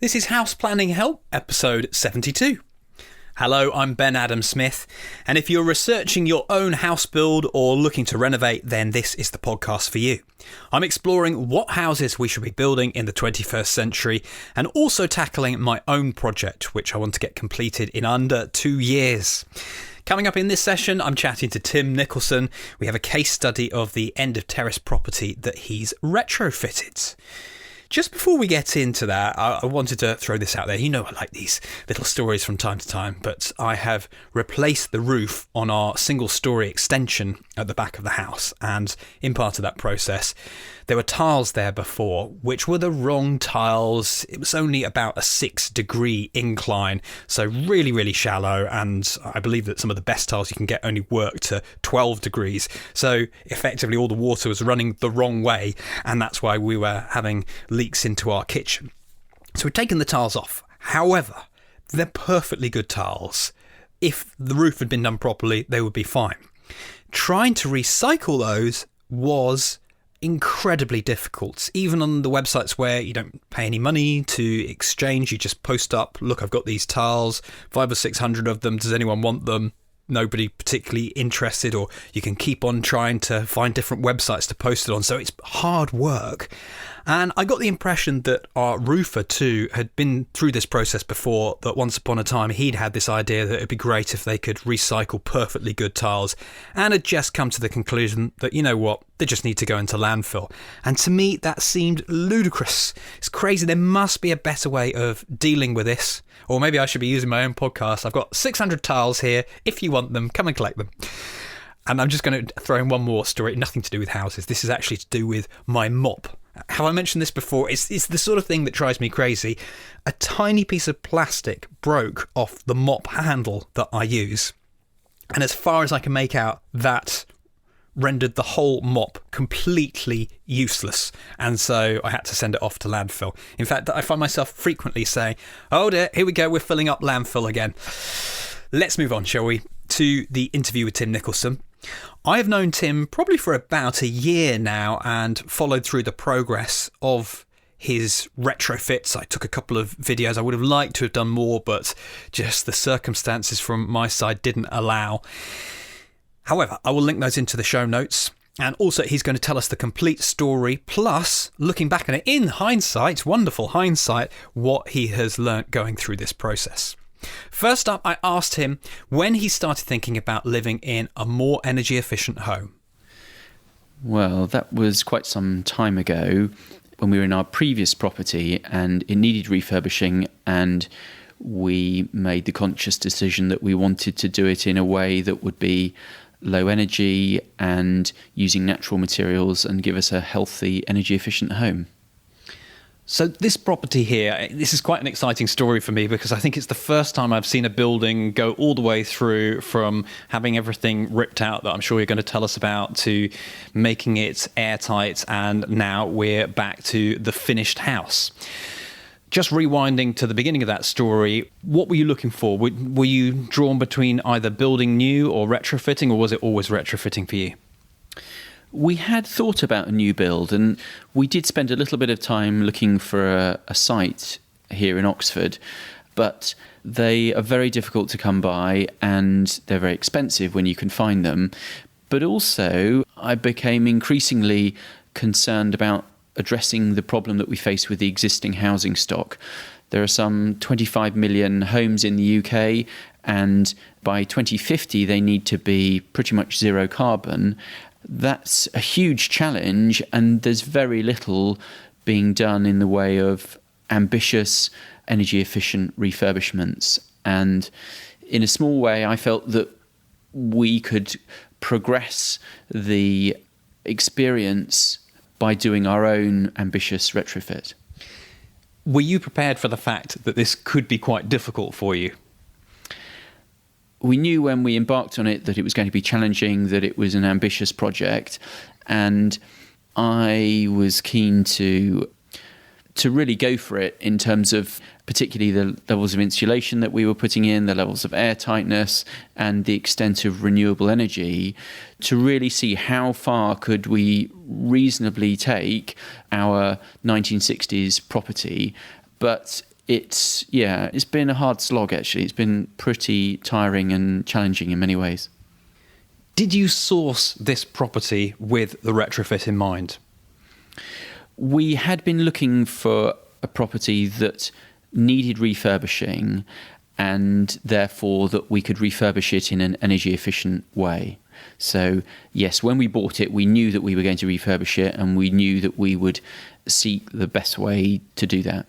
This is House Planning Help, episode 72. Hello, I'm Ben Adam Smith, and if you're researching your own house build or looking to renovate, then this is the podcast for you. I'm exploring what houses we should be building in the 21st century and also tackling my own project, which I want to get completed in under 2 years. Coming up in this session, I'm chatting to Tim Nicholson. We have a case study of the end of terrace property that he's retrofitted. Just before we get into that, I wanted to throw this out there. You know I like these little stories from time to time, but I have replaced the roof on our single-storey extension at the back of the house, and in part of that process, there were tiles there before, which were the wrong tiles. It was only about a 6-degree incline, so really, really shallow, and I believe that some of the best tiles you can get only work to 12 degrees. So effectively all the water was running the wrong way, and that's why we were having leaks into our kitchen. So we'd taken the tiles off. However, they're perfectly good tiles. If the roof had been done properly, they would be fine. Trying to recycle those was incredibly difficult. Even on the websites where you don't pay any money to exchange, you just post up, look, I've got these tiles, 500 or 600 of them, does anyone want them? Nobody particularly interested, or you can keep on trying to find different websites to post it on, so it's hard work. And I got the impression that our roofer too had been through this process before, that once upon a time he'd had this idea that it'd be great if they could recycle perfectly good tiles, and had just come to the conclusion that, you know what, they just need to go into landfill. And to me that seemed ludicrous. It's crazy. There must be a better way of dealing with this, or maybe I should be using my own podcast. I've got 600 tiles here. If you want them, come and collect them. And I'm just going to throw in one more story, nothing to do with houses. This is actually to do with my mop. Have I mentioned this before? It's the sort of thing that drives me crazy. A tiny piece of plastic broke off the mop handle that I use. And as far as I can make out, that rendered the whole mop completely useless. And so I had to send it off to landfill. In fact, I find myself frequently saying, oh dear, here we go, we're filling up landfill again. Let's move on, shall we, to the interview with Tim Nicholson. I have known Tim probably for about a year now and followed through the progress of his retrofits. I took a couple of videos. I would have liked to have done more, but just the circumstances from my side didn't allow. However, I will link those into the show notes. And also he's going to tell us the complete story, plus looking back on it in hindsight, wonderful hindsight, what he has learnt going through this process. First up, I asked him when he started thinking about living in a more energy efficient home. Well, that was quite some time ago when we were in our previous property and it needed refurbishing, and we made the conscious decision that we wanted to do it in a way that would be low energy and using natural materials and give us a healthy, energy efficient home. So this property here, this is quite an exciting story for me because I think it's the first time I've seen a building go all the way through from having everything ripped out that I'm sure you're going to tell us about to making it airtight, and now we're back to the finished house. Just rewinding to the beginning of that story, what were you looking for? Were you drawn between either building new or retrofitting, or was it always retrofitting for you? We had thought about a new build, and we did spend a little bit of time looking for a site here in Oxford, but they are very difficult to come by and they're very expensive when you can find them. But also, I became increasingly concerned about addressing the problem that we face with the existing housing stock. There are some 25 million homes in the UK, and by 2050 they need to be pretty much zero carbon. That's a huge challenge, and there's very little being done in the way of ambitious, energy efficient refurbishments. And in a small way, I felt that we could progress the experience by doing our own ambitious retrofit. Were you prepared for the fact that this could be quite difficult for you? We knew when we embarked on it that it was going to be challenging, that it was an ambitious project, and I was keen to really go for it in terms of particularly the levels of insulation that we were putting in, the levels of air tightness, and the extent of renewable energy, to really see how far could we reasonably take our 1960s property, but It's been a hard slog, actually. It's been pretty tiring and challenging in many ways. Did you source this property with the retrofit in mind? We had been looking for a property that needed refurbishing, and therefore that we could refurbish it in an energy efficient way. So yes, when we bought it, we knew that we were going to refurbish it, and we knew that we would seek the best way to do that.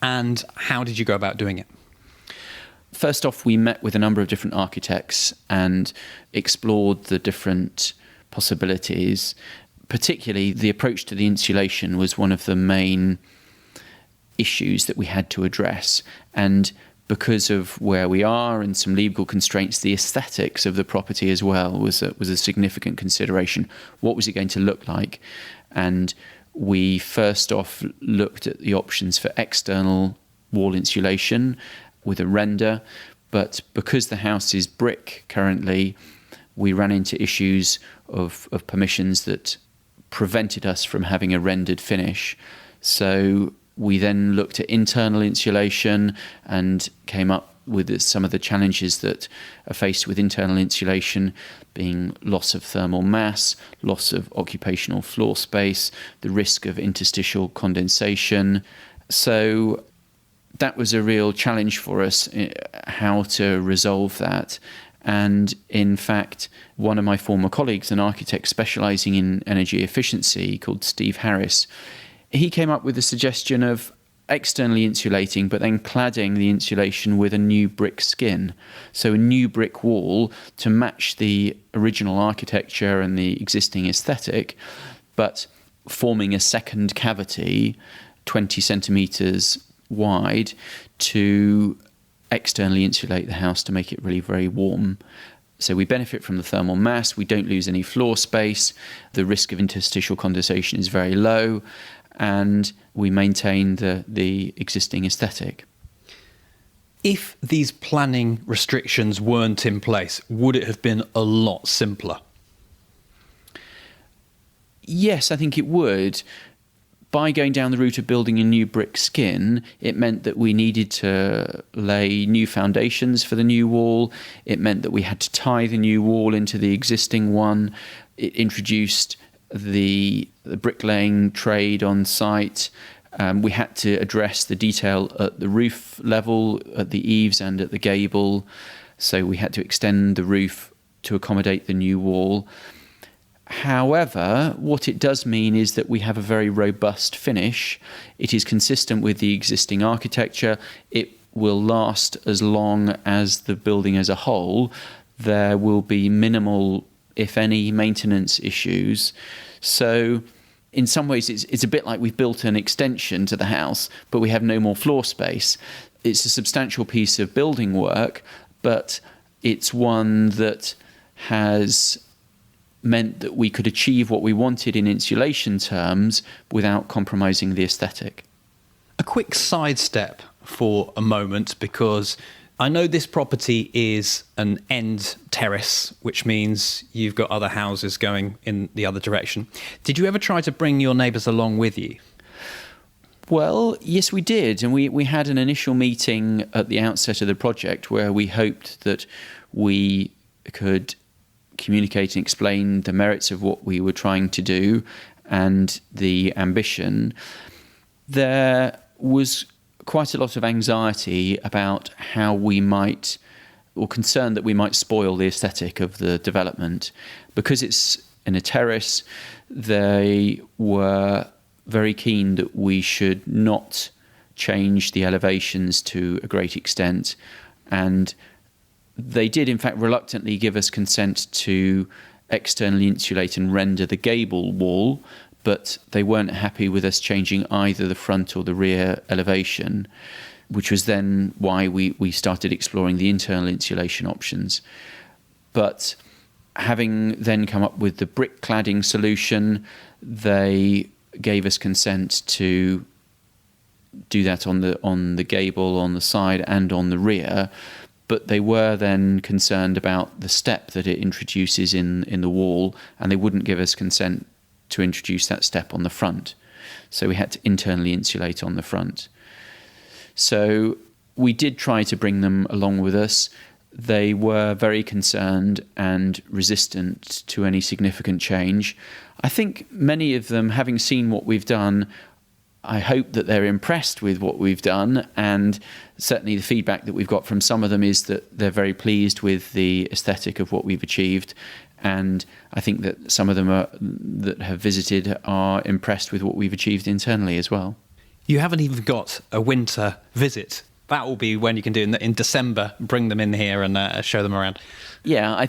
And how did you go about doing it? First off, we met with a number of different architects and explored the different possibilities. Particularly, the approach to the insulation was one of the main issues that we had to address. And because of where we are and some legal constraints, the aesthetics of the property as well was a significant consideration. What was it going to look like? And we first off looked at the options for external wall insulation with a render, but because the house is brick currently, we ran into issues of permissions that prevented us from having a rendered finish. So we then looked at internal insulation and came up with some of the challenges that are faced with internal insulation, being loss of thermal mass, loss of occupational floor space, the risk of interstitial condensation. So that was a real challenge for us, how to resolve that. And in fact, one of my former colleagues, an architect specialising in energy efficiency called Steve Harris, he came up with the suggestion of externally insulating, but then cladding the insulation with a new brick skin. So a new brick wall to match the original architecture and the existing aesthetic, but forming a second cavity 20 centimetres wide to externally insulate the house to make it really very warm. So we benefit from the thermal mass, we don't lose any floor space, the risk of interstitial condensation is very low, and we maintain the existing aesthetic. If these planning restrictions weren't in place, would it have been a lot simpler? Yes, I think it would. By going down the route of building a new brick skin, it meant that we needed to lay new foundations for the new wall. It meant that we had to tie the new wall into the existing one. It introduced the bricklaying trade on site. We had to address the detail at the roof level, at the eaves and at the gable. So we had to extend the roof to accommodate the new wall. However, what it does mean is that we have a very robust finish. It is consistent with the existing architecture. It will last as long as the building as a whole. There will be minimal, if any, maintenance issues. So in some ways, it's a bit like we've built an extension to the house, but we have no more floor space. It's a substantial piece of building work, but it's one that has meant that we could achieve what we wanted in insulation terms without compromising the aesthetic. A quick sidestep for a moment, because I know this property is an end terrace, which means you've got other houses going in the other direction. Did you ever try to bring your neighbours along with you? Well, yes, we did. And we had an initial meeting at the outset of the project where we hoped that we could communicate and explain the merits of what we were trying to do and the ambition. There was quite a lot of anxiety about how we might, or concern that we might spoil the aesthetic of the development. Because it's in a terrace, they were very keen that we should not change the elevations to a great extent, and they did, in fact, reluctantly give us consent to externally insulate and render the gable wall, but they weren't happy with us changing either the front or the rear elevation, which was then why we started exploring the internal insulation options. But having then come up with the brick cladding solution, they gave us consent to do that on the gable, on the side and on the rear. But they were then concerned about the step that it introduces in the wall, and they wouldn't give us consent to introduce that step on the front. So we had to internally insulate on the front. So we did try to bring them along with us. They were very concerned and resistant to any significant change. I think many of them, having seen what we've done, I hope that they're impressed with what we've done, and certainly the feedback that we've got from some of them is that they're very pleased with the aesthetic of what we've achieved, and I think that some of them that have visited are impressed with what we've achieved internally as well. You haven't even got a winter visit. That will be when you can do in December, bring them in here and show them around. Yeah,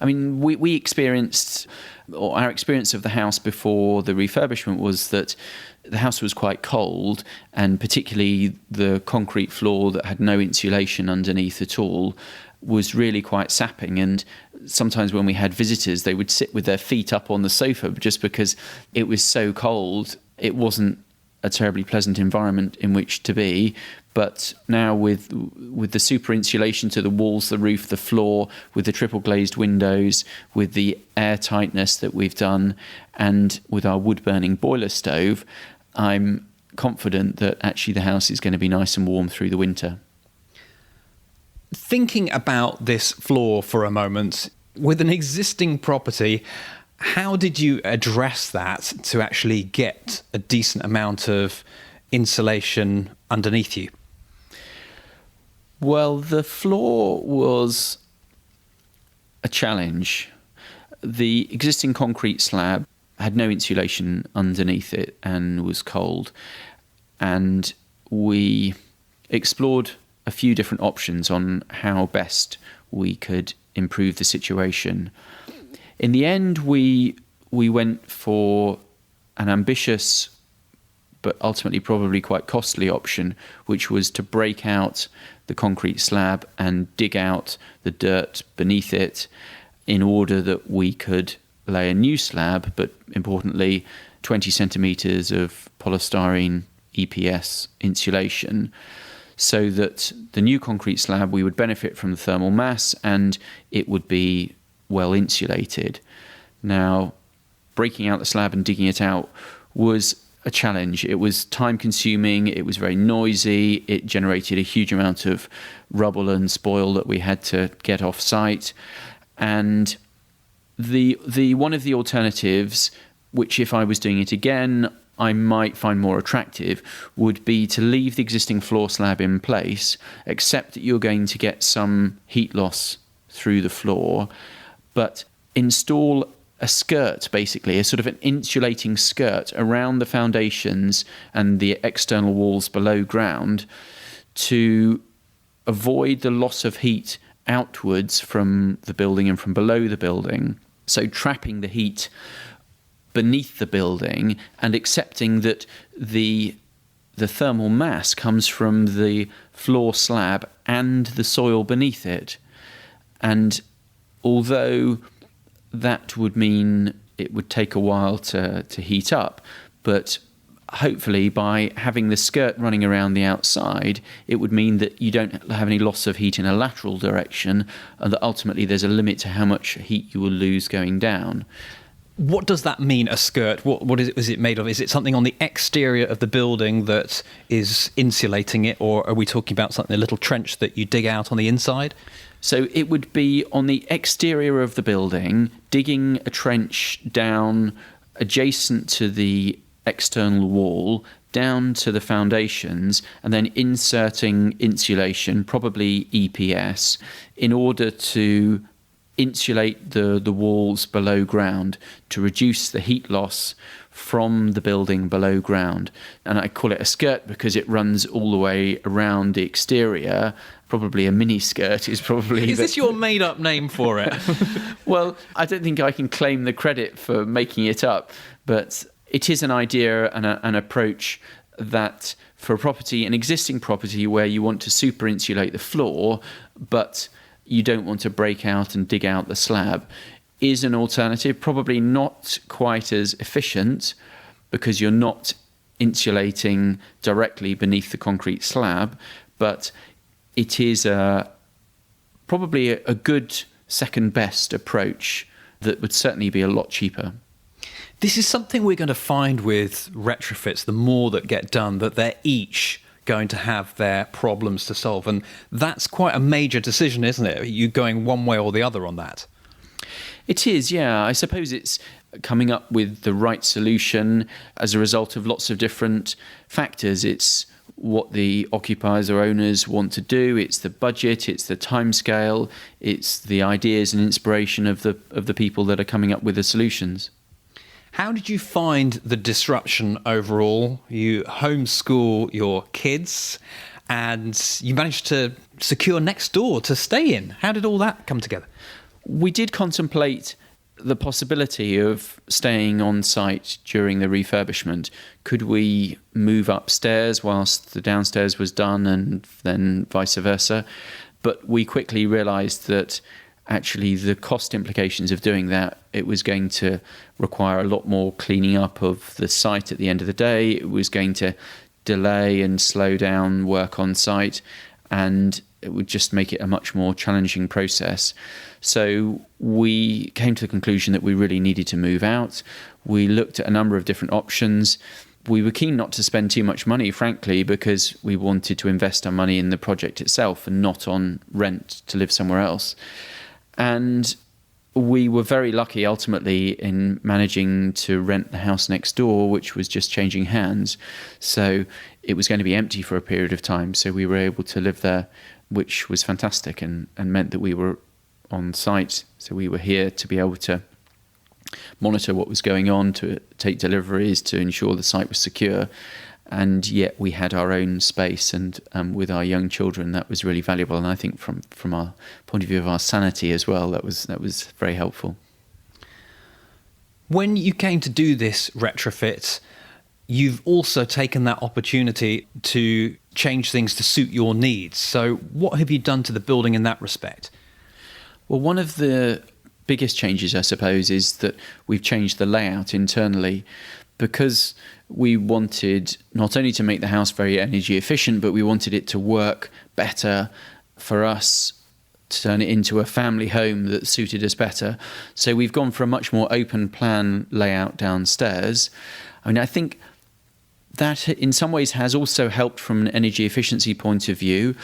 we experienced, or our experience of the house before the refurbishment was that the house was quite cold, and particularly the concrete floor that had no insulation underneath at all was really quite sapping. And sometimes when we had visitors, they would sit with their feet up on the sofa just because it was so cold. It wasn't a terribly pleasant environment in which to be. But now with the super insulation to the walls, the roof, the floor, with the triple glazed windows, with the air tightness that we've done, and with our wood burning boiler stove, I'm confident that actually the house is going to be nice and warm through the winter. Thinking about this floor for a moment, with an existing property, how did you address that to actually get a decent amount of insulation underneath you? Well, the floor was a challenge. The existing concrete slab had no insulation underneath it and was cold. And we explored a few different options on how best we could improve the situation. In the end, we went for an ambitious but ultimately probably quite costly option, which was to break out the concrete slab and dig out the dirt beneath it in order that we could lay a new slab, but importantly 20 centimetres of polystyrene EPS insulation, so that the new concrete slab, we would benefit from the thermal mass and it would be well insulated. Now, breaking out the slab and digging it out was a challenge. It was time consuming, it was very noisy, it generated a huge amount of rubble and spoil that we had to get off site. And the one of the alternatives, which if I was doing it again I might find more attractive, would be to leave the existing floor slab in place, accept that you're going to get some heat loss through the floor, but install a skirt, basically, a sort of an insulating skirt around the foundations and the external walls below ground to avoid the loss of heat outwards from the building and from below the building. So trapping the heat beneath the building and accepting that the thermal mass comes from the floor slab and the soil beneath it. And although that would mean it would take a while to heat up, but hopefully by having the skirt running around the outside, it would mean that you don't have any loss of heat in a lateral direction, and that ultimately there's a limit to how much heat you will lose going down. What does that mean, a skirt? What is it made of? Is it something on the exterior of the building that is insulating it, or are we talking about something, a little trench that you dig out on the inside? So it would be on the exterior of the building, digging a trench down adjacent to the external wall, down to the foundations, and then inserting insulation, probably EPS, in order to insulate the walls below ground to reduce the heat loss from the building below ground. And I call it a skirt because it runs all the way around the exterior. Probably a mini skirt is probably... Is this your made-up name for it? Well, I don't think I can claim the credit for making it up, but it is an idea and an approach that for a property, an existing property where you want to super insulate the floor, but you don't want to break out and dig out the slab, is an alternative. Probably not quite as efficient because you're not insulating directly beneath the concrete slab, but it is probably a good second best approach that would certainly be a lot cheaper. This is something we're going to find with retrofits, the more that get done, that they're each going to have their problems to solve. And that's quite a major decision, isn't it? You going one way or the other on that. It is, yeah. I suppose it's coming up with the right solution as a result of lots of different factors. It's what the occupiers or owners want to do, it's the budget, it's the timescale, it's the ideas and inspiration of the people that are coming up with the solutions. How did you find the disruption overall? You homeschool your kids and you managed to secure next door to stay in. How did all that come together? We did contemplate the possibility of staying on site during the refurbishment. Could we move upstairs whilst the downstairs was done and then vice versa? But we quickly realised that actually the cost implications of doing that, it was going to require a lot more cleaning up of the site at the end of the day. It was going to delay and slow down work on site, and it would just make it a much more challenging process. So we came to the conclusion that we really needed to move out. We looked at a number of different options. We were keen not to spend too much money, frankly, because we wanted to invest our money in the project itself and not on rent to live somewhere else. And we were very lucky ultimately in managing to rent the house next door, which was just changing hands. So it was going to be empty for a period of time. So we were able to live there, which was fantastic and meant that we were on site. So we were here to be able to monitor what was going on, to take deliveries, to ensure the site was secure. And yet we had our own space, and with our young children, that was really valuable. And I think from our point of view of our sanity as well, that was very helpful. When you came to do this retrofit, you've also taken that opportunity to change things to suit your needs. So what have you done to the building in that respect? Well, one of the biggest changes, I suppose, is that we've changed the layout internally, because we wanted not only to make the house very energy efficient, but we wanted it to work better for us, to turn it into a family home that suited us better. So we've gone for a much more open plan layout downstairs. I mean, I think that in some ways has also helped from an energy efficiency point of view,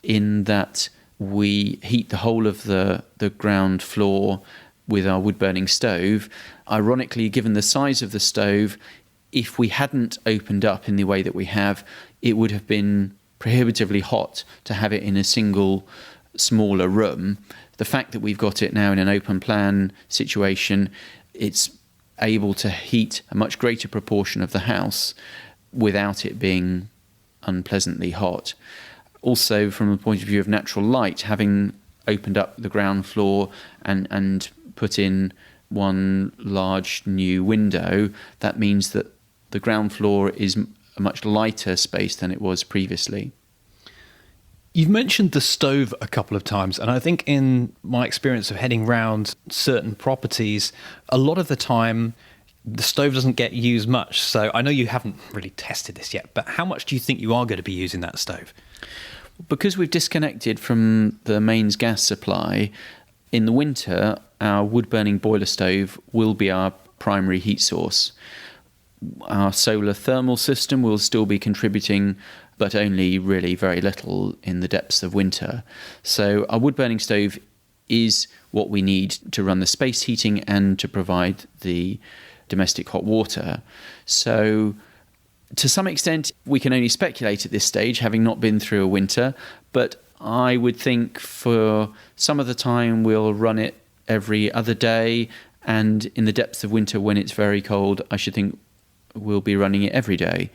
in that we heat the whole of the ground floor with our wood-burning stove. Ironically, given the size of the stove, if we hadn't opened up in the way that we have, it would have been prohibitively hot to have it in a single smaller room. The fact that we've got it now in an open plan situation, it's able to heat a much greater proportion of the house without it being unpleasantly hot. Also, from the point of view of natural light, having opened up the ground floor and put in one large new window, that means that the ground floor is a much lighter space than it was previously. You've mentioned the stove a couple of times, and I think in my experience of heading round certain properties, a lot of the time the stove doesn't get used much. So I know you haven't really tested this yet, but how much do you think you are going to be using that stove? Because we've disconnected from the mains gas supply, in the winter, our wood-burning boiler stove will be our primary heat source. Our solar thermal system will still be contributing, but only really very little in the depths of winter. So our wood-burning stove is what we need to run the space heating and to provide the domestic hot water. So to some extent, we can only speculate at this stage, having not been through a winter, but I would think for some of the time we'll run it every other day, and in the depths of winter when it's very cold, I should think we'll be running it every day.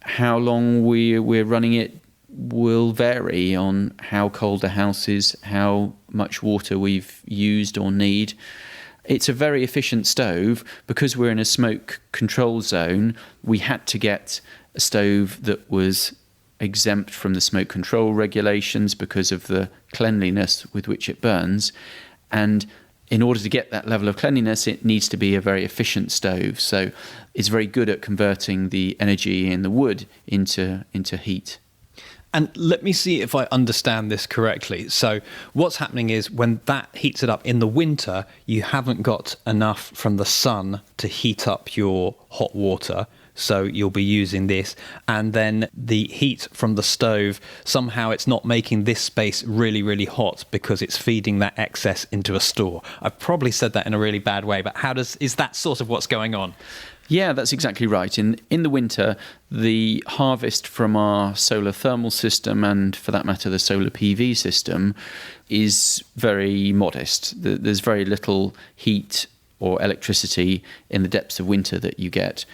How long we're running it will vary on how cold the house is, how much water we've used or need. It's a very efficient stove. Because we're in a smoke control zone, we had to get a stove that was exempt from the smoke control regulations because of the cleanliness with which it burns. And in order to get that level of cleanliness, it needs to be a very efficient stove. So it's very good at converting the energy in the wood into heat. And let me see if I understand this correctly. So what's happening is when that heats it up in the winter, you haven't got enough from the sun to heat up your hot water. so you'll be using this, and then the heat from the stove, somehow it's not making this space really, really hot because it's feeding that excess into a store. I've probably said that in a really bad way, but is that sort of what's going on? Yeah, that's exactly right. In the winter, the harvest from our solar thermal system, and for that matter, the solar PV system, is very modest. There's very little heat or electricity in the depths of winter that you get.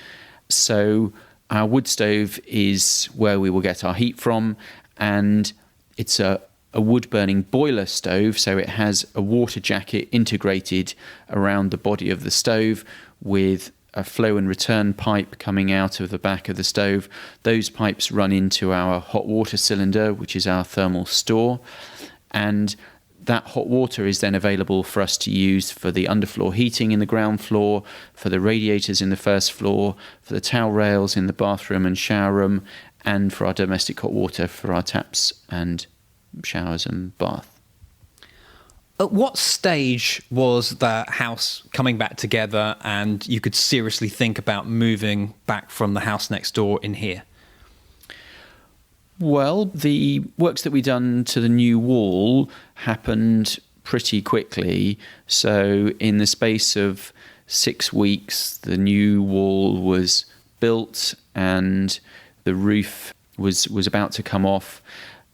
So our wood stove is where we will get our heat from, and it's a wood-burning boiler stove, so it has a water jacket integrated around the body of the stove with a flow and return pipe coming out of the back of the stove. Those pipes run into our hot water cylinder, which is our thermal store, and that hot water is then available for us to use for the underfloor heating in the ground floor, for the radiators in the first floor, for the towel rails in the bathroom and shower room, and for our domestic hot water for our taps and showers and bath. At what stage was the house coming back together and you could seriously think about moving back from the house next door in here? Well, the works that we done to the new wall happened pretty quickly. So in the space of 6 weeks, the new wall was built and the roof was about to come off.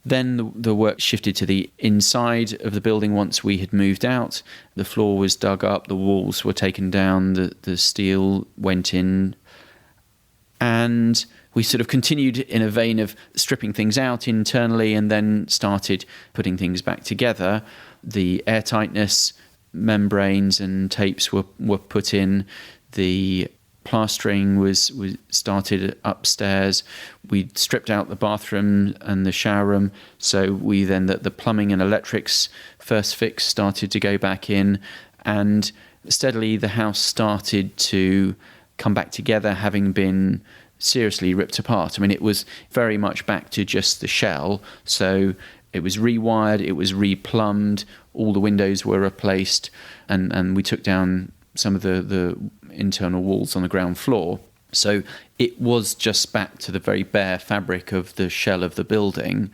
Then the work shifted to the inside of the building once we had moved out. The floor was dug up, the walls were taken down, the steel went in. And we sort of continued in a vein of stripping things out internally and then started putting things back together. The airtightness membranes and tapes were put in. The plastering was started upstairs. We stripped out the bathroom and the shower room, so we then the plumbing and electrics first fix started to go back in, and steadily the house started to come back together, having been seriously ripped apart. I mean, it was very much back to just the shell, so it was rewired, it was replumbed, all the windows were replaced, and we took down some of the internal walls on the ground floor. So it was just back to the very bare fabric of the shell of the building.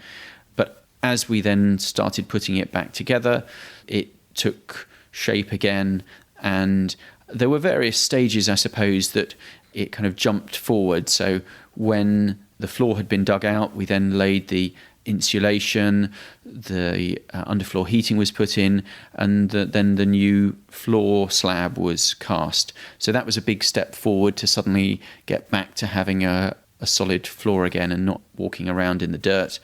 But as we then started putting it back together, it took shape again, and there were various stages, I suppose, that it kind of jumped forward. So when the floor had been dug out, we then laid the insulation, the underfloor heating was put in, and then the new floor slab was cast. So that was a big step forward to suddenly get back to having a solid floor again and not walking around in the dirt.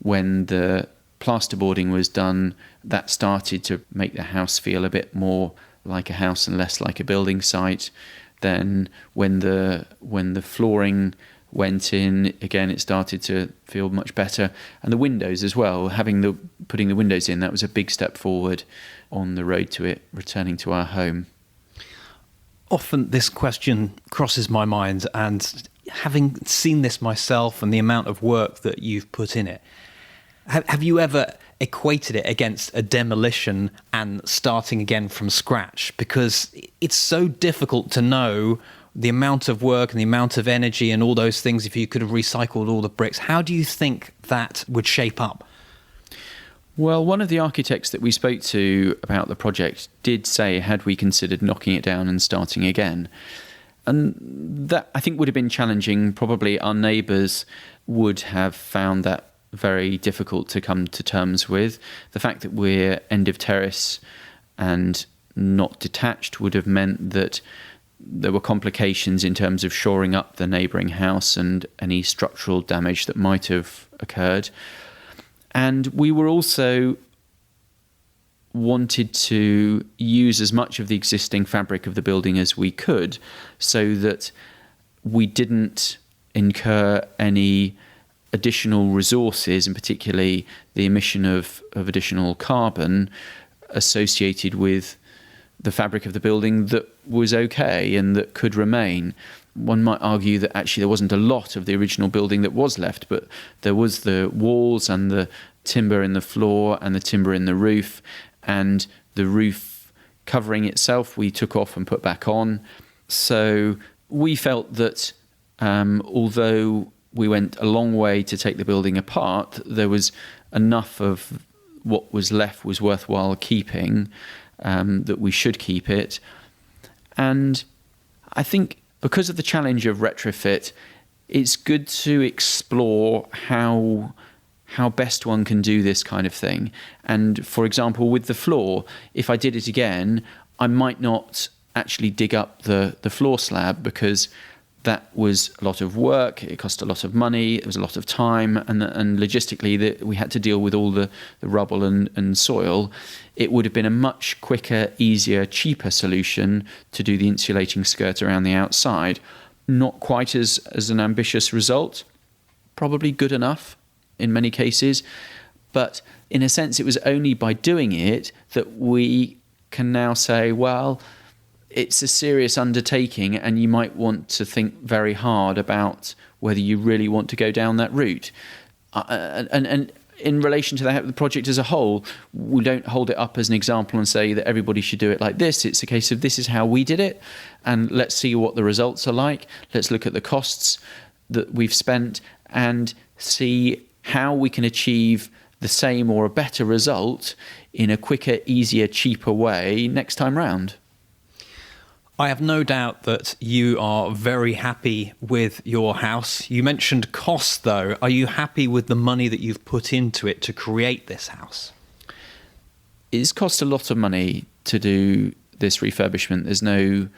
When the plasterboarding was done, that started to make the house feel a bit more like a house and less like a building site. Then when the flooring went in again, it started to feel much better, and the windows as well. Putting the windows in, that was a big step forward on the road to it returning to our home. Often this question crosses my mind, and having seen this myself and the amount of work that you've put in it, have you ever equated it against a demolition and starting again from scratch? Because it's so difficult to know the amount of work and the amount of energy and all those things if you could have recycled all the bricks. How do you think that would shape up? Well, one of the architects that we spoke to about the project did say, had we considered knocking it down and starting again? And that, I think, would have been challenging. Probably our neighbours would have found that very difficult to come to terms with. The fact that we're end of terrace and not detached would have meant that there were complications in terms of shoring up the neighbouring house and any structural damage that might have occurred. And we were also wanted to use as much of the existing fabric of the building as we could, so that we didn't incur any additional resources, and particularly the emission of additional carbon associated with the fabric of the building that was okay and that could remain. One might argue that actually there wasn't a lot of the original building that was left, but there was the walls and the timber in the floor and the timber in the roof, and the roof covering itself we took off and put back on. So we felt that Although we went a long way to take the building apart, there was enough of what was left was worthwhile keeping, that we should keep it. And I think because of the challenge of retrofit, it's good to explore how best one can do this kind of thing. And for example, with the floor, if I did it again, I might not actually dig up the floor slab, because that was a lot of work, it cost a lot of money, it was a lot of time, and logistically we had to deal with all the rubble and soil. It would have been a much quicker, easier, cheaper solution to do the insulating skirt around the outside. Not quite as an ambitious result, probably good enough in many cases, but in a sense it was only by doing it that we can now say, well, it's a serious undertaking and you might want to think very hard about whether you really want to go down that route. And in relation to the project as a whole, we don't hold it up as an example and say that everybody should do it like this. It's a case of this is how we did it, and let's see what the results are like. Let's look at the costs that we've spent and see how we can achieve the same or a better result in a quicker, easier, cheaper way next time round. I have no doubt that you are very happy with your house. You mentioned cost, though. Are you happy with the money that you've put into it to create this house? It's cost a lot of money to do this refurbishment. There's no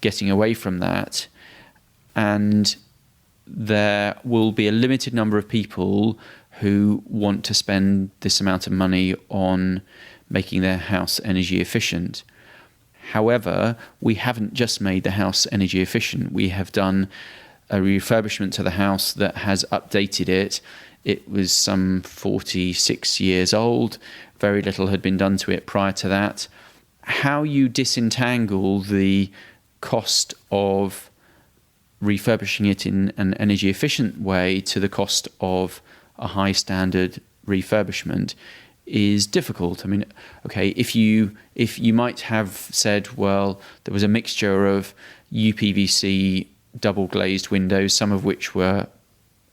getting away from that. And there will be a limited number of people who want to spend this amount of money on making their house energy efficient. However, we haven't just made the house energy efficient. We have done a refurbishment to the house that has updated it. It was some 46 years old. Very little had been done to it prior to that. How you disentangle the cost of refurbishing it in an energy efficient way to the cost of a high standard refurbishment is difficult. I mean, okay, if you might have said, well, there was a mixture of UPVC double glazed windows, some of which were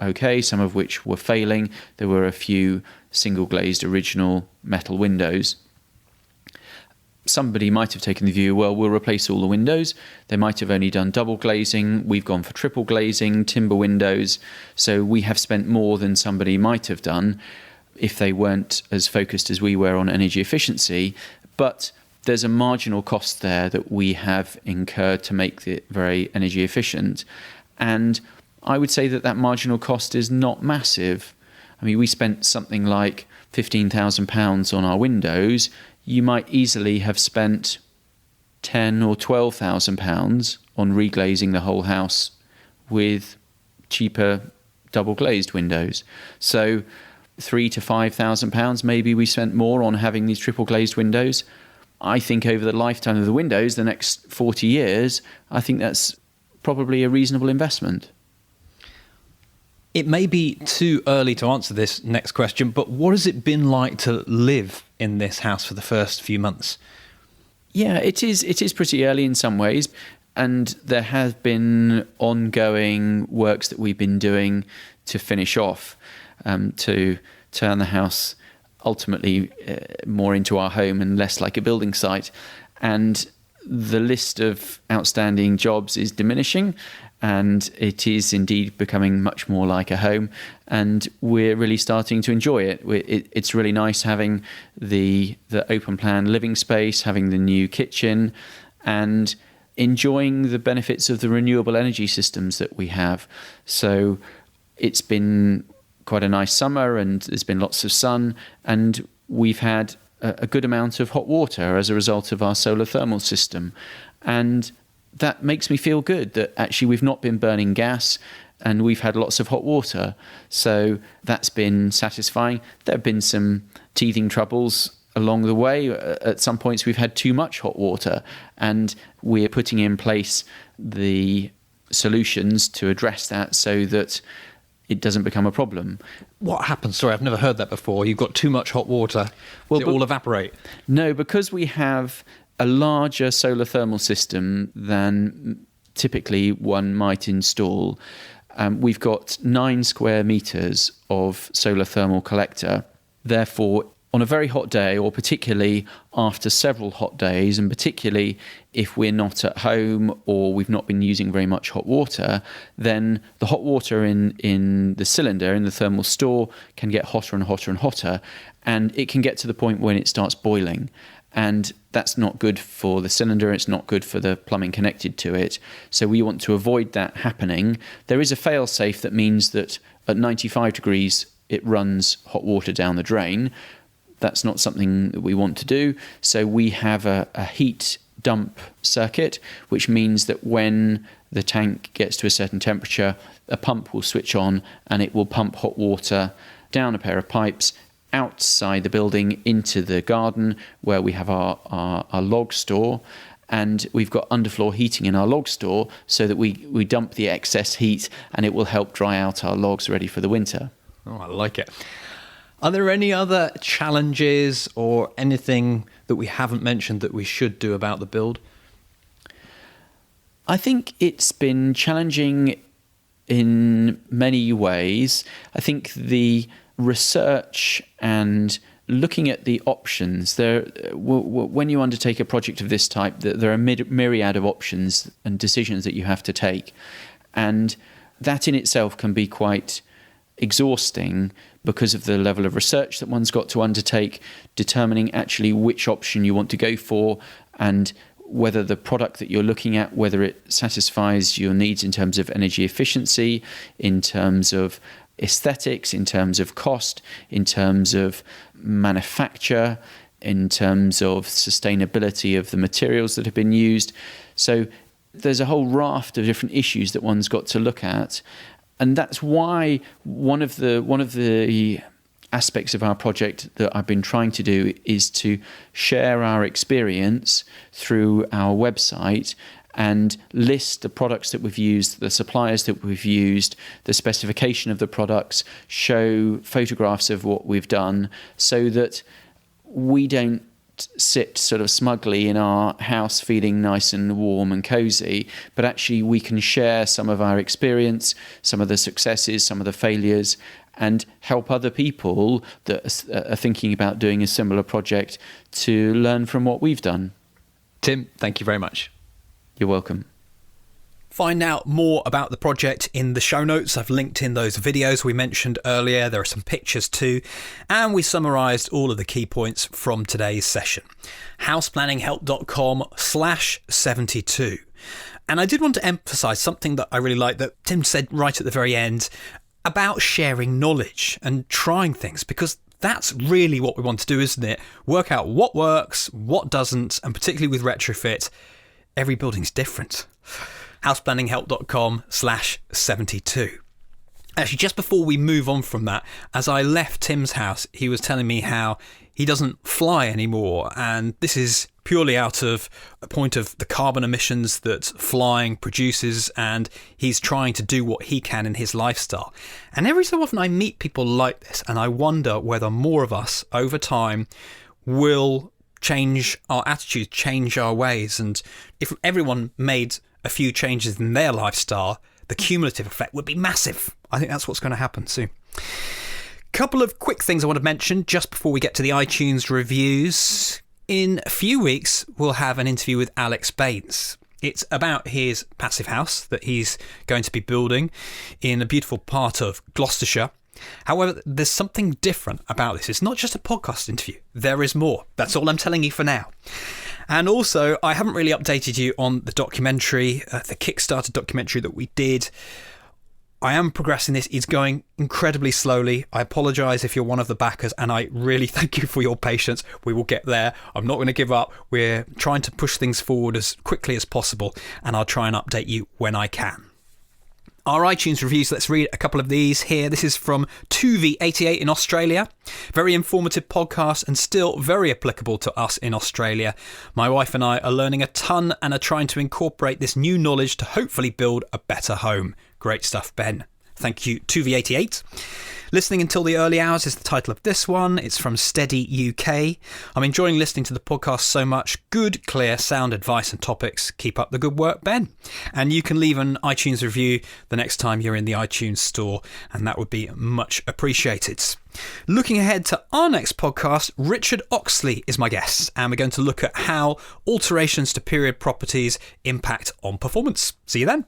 okay, some of which were failing. There were a few single glazed original metal windows. Somebody might have taken the view, well, we'll replace all the windows. They might have only done double glazing. We've gone for triple glazing, timber windows. So we have spent more than somebody might have done if they weren't as focused as we were on energy efficiency. But there's a marginal cost there that we have incurred to make it very energy efficient. And I would say that marginal cost is not massive. I mean, we spent something like £15,000 on our windows. You might easily have spent £10,000 or £12,000 on reglazing the whole house with cheaper double glazed windows. So £3,000 to £5,000 maybe we spent more on having these triple glazed windows. I think over the lifetime of the windows, the next 40 years, I think that's probably a reasonable investment. It may be too early to answer this next question, but what has it been like to live in this house for the first few months? Yeah, it is pretty early in some ways, and there have been ongoing works that we've been doing to finish off, to turn the house ultimately more into our home and less like a building site. And the list of outstanding jobs is diminishing, and it is indeed becoming much more like a home, and we're really starting to enjoy it. It's really nice having the open plan living space, having the new kitchen, and enjoying the benefits of the renewable energy systems that we have. So it's been quite a nice summer, and there's been lots of sun, and we've had a good amount of hot water as a result of our solar thermal system. And that makes me feel good that actually we've not been burning gas and we've had lots of hot water. So that's been satisfying. There have been some teething troubles along the way. At some points we've had too much hot water, and we're putting in place the solutions to address that so that it doesn't become a problem. What happens? Sorry, I've never heard that before. You've got too much hot water. Will it all evaporate? No, because we have a larger solar thermal system than typically one might install. We've got 9 square metres of solar thermal collector. Therefore, on a very hot day, or particularly after several hot days, and particularly if we're not at home or we've not been using very much hot water, then the hot water in the cylinder, in the thermal store, can get hotter and hotter and hotter, and it can get to the point when it starts boiling. And that's not good for the cylinder, it's not good for the plumbing connected to it. So we want to avoid that happening. There is a fail-safe that means that at 95 degrees it runs hot water down the drain. That's not something that we want to do. So we have a heat dump circuit, which means that when the tank gets to a certain temperature, a pump will switch on and it will pump hot water down a pair of pipes outside the building into the garden where we have our log store. And we've got underfloor heating in our log store so that we dump the excess heat and it will help dry out our logs ready for the winter. Oh, I like it. Are there any other challenges or anything that we haven't mentioned that we should do about the build? I think it's been challenging in many ways. I think the research and looking at the options, when you undertake a project of this type, there are a myriad of options and decisions that you have to take. And that in itself can be quite exhausting because of the level of research that one's got to undertake, determining actually which option you want to go for and whether the product that you're looking at, whether it satisfies your needs in terms of energy efficiency, in terms of aesthetics, in terms of cost, in terms of manufacture, in terms of sustainability of the materials that have been used. So there's a whole raft of different issues that one's got to look at. And that's why one of the aspects of our project that I've been trying to do is to share our experience through our website and list the products that we've used, the suppliers that we've used, the specification of the products, show photographs of what we've done so that we don't sit sort of smugly in our house feeling nice and warm and cozy, but actually we can share some of our experience, some of the successes, some of the failures, and help other people that are thinking about doing a similar project to learn from what we've done. Tim, thank you very much. You're welcome. Find out more about the project in the show notes. I've linked in those videos we mentioned earlier. There are some pictures too. And we summarised all of the key points from today's session. houseplanninghelp.com/72. And I did want to emphasise something that I really like that Tim said right at the very end about sharing knowledge and trying things, because that's really what we want to do, isn't it? Work out what works, what doesn't, and particularly with Retrofit, every building's different. houseplanninghelp.com/72. Actually, just before we move on from that, as I left Tim's house, he was telling me how he doesn't fly anymore. And this is purely out of a point of the carbon emissions that flying produces. And he's trying to do what he can in his lifestyle. And every so often I meet people like this, and I wonder whether more of us over time will change our attitudes, change our ways. And if everyone made a few changes in their lifestyle, the cumulative effect would be massive. I think that's what's going to happen soon. Couple of quick things I want to mention just before we get to the iTunes reviews. In a few weeks, we'll have an interview with Alex Baines. It's about his passive house that he's going to be building in a beautiful part of Gloucestershire. However, there's something different about this. It's not just a podcast interview. There is more. That's all I'm telling you for now. And also, I haven't really updated you on the documentary, the Kickstarter documentary that we did. I am progressing this. It's going incredibly slowly. I apologise if you're one of the backers, and I really thank you for your patience. We will get there. I'm not going to give up. We're trying to push things forward as quickly as possible, and I'll try and update you when I can. Our iTunes reviews, let's read a couple of these here. This is from 2V88 in Australia. Very informative podcast and still very applicable to us in Australia. My wife and I are learning a ton and are trying to incorporate this new knowledge to hopefully build a better home. Great stuff, Ben. Thank you to V88. Listening Until the Early Hours is the title of this one. It's from Steady UK. I'm enjoying listening to the podcast so much. Good, clear, sound advice and topics. Keep up the good work, Ben. And you can leave an iTunes review the next time you're in the iTunes store, and that would be much appreciated. Looking ahead to our next podcast, Richard Oxley is my guest, and we're going to look at how alterations to period properties impact on performance. See you then.